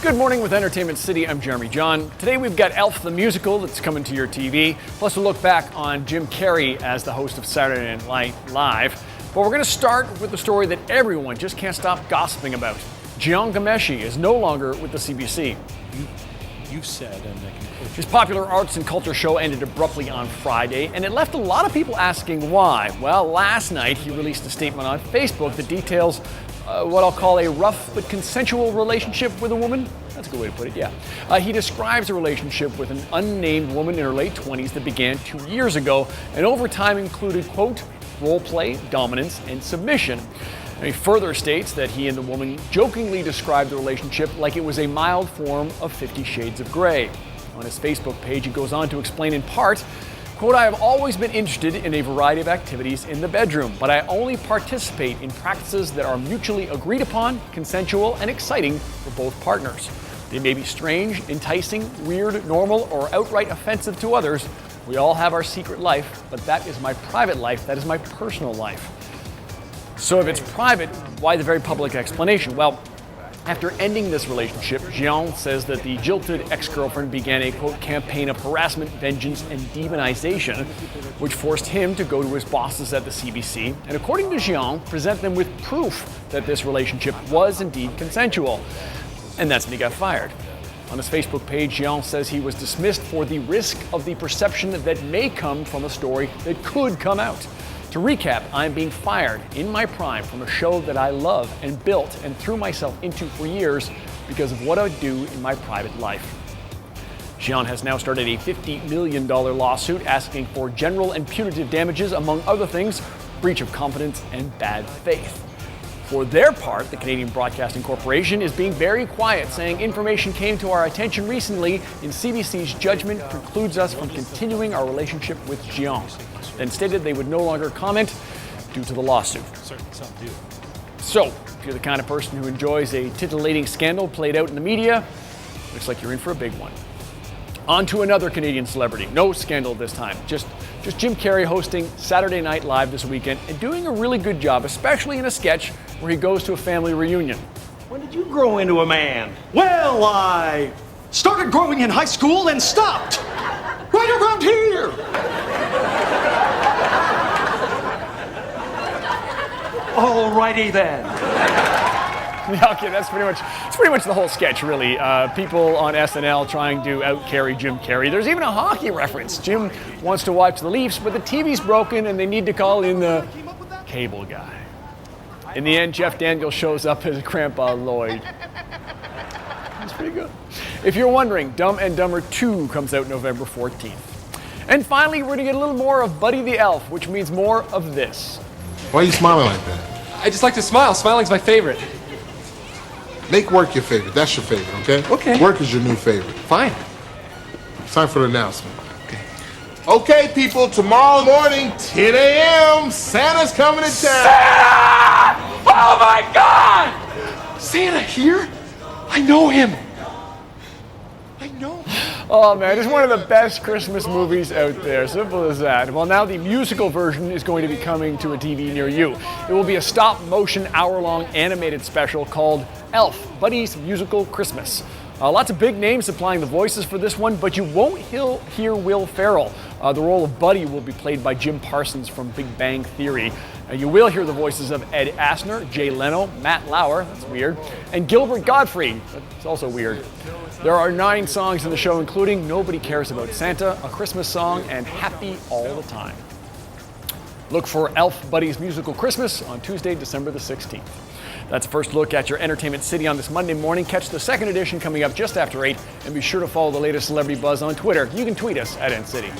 Good morning with Entertainment City. I'm Jeremy John. Today we've got Elf the Musical that's coming to your TV. Plus we'll look back on Jim Carrey as the host of Saturday Night Live. But we're going to start with the story that everyone just can't stop gossiping about. Jian Ghomeshi is no longer with the CBC. You've said, and I can... His popular arts and culture show ended abruptly on Friday, and it left a lot of people asking why. Well, last night he released a statement on Facebook that details what I'll call a rough but consensual relationship with a woman. That's a good way to put it, yeah. He describes a relationship with an unnamed woman in her late 20s that began 2 years ago, and over time included, quote, role play, dominance, and submission. And he further states that he and the woman jokingly described the relationship like it was a mild form of 50 Shades of Grey. On his Facebook page, he goes on to explain in part, quote, I have always been interested in a variety of activities in the bedroom, but I only participate in practices that are mutually agreed upon, consensual, and exciting for both partners. They may be strange, enticing, weird, normal, or outright offensive to others. We all have our secret life, but that is my private life, that is my personal life. So if it's private, why the very public explanation? Well, after ending this relationship, Jian says that the jilted ex-girlfriend began a, quote, campaign of harassment, vengeance, and demonization, which forced him to go to his bosses at the CBC, and according to Jian, present them with proof that this relationship was indeed consensual. And that's when he got fired. On his Facebook page, Jian says he was dismissed for the risk of the perception that may come from a story that could come out. To recap, I'm being fired in my prime from a show that I love and built and threw myself into for years because of what I do in my private life. Jian has now started a $50 million lawsuit asking for general and punitive damages, among other things, breach of confidence and bad faith. For their part, the Canadian Broadcasting Corporation is being very quiet, saying information came to our attention recently and CBC's judgment precludes us from continuing our relationship with Jian. Then stated they would no longer comment due to the lawsuit. Certainly some do. So, if you're the kind of person who enjoys a titillating scandal played out in the media, looks like you're in for a big one. On to another Canadian celebrity. No scandal this time. Just Jim Carrey hosting Saturday Night Live this weekend and doing a really good job, especially in a sketch where he goes to a family reunion. When did you grow into a man? Well, I started growing in high school and stopped. Right around here. Alrighty then. Yeah, okay, that's pretty much the whole sketch, really. People on SNL trying to out-carry Jim Carrey. There's even a hockey reference. Jim wants to watch the Leafs, but the TV's broken and they need to call in the cable guy. In the end, Jeff Daniels shows up as Grandpa Lloyd. That's pretty good. If you're wondering, Dumb and Dumber 2 comes out November 14th. And finally, we're going to get a little more of Buddy the Elf, which means more of this. Why are you smiling like that? I just like to smile. Smiling's my favorite. Make work your favorite. That's your favorite, okay? Okay. Work is your new favorite. Fine. It's time for the announcement. Okay, people, tomorrow morning, 10 a.m., Santa's coming to town. Santa! Oh my God! Santa here? I know him. I know him. Oh man, it's one of the best Christmas movies out there. Simple as that. Well, now the musical version is going to be coming to a TV near you. It will be a stop-motion, hour-long animated special called Elf, Buddy's Musical Christmas. Lots of big names supplying the voices for this one, but you won't hear Will Ferrell. The role of Buddy will be played by Jim Parsons from Big Bang Theory. You will hear the voices of Ed Asner, Jay Leno, Matt Lauer, that's weird, and Gilbert Gottfried, that's also weird. There are 9 songs in the show, including Nobody Cares About Santa, A Christmas Song, and Happy All the Time. Look for Elf, Buddy's Musical Christmas on Tuesday, December the 16th. That's a first look at your Entertainment City on this Monday morning. Catch the second edition coming up just after 8, and be sure to follow the latest celebrity buzz on Twitter. You can tweet us at NCity.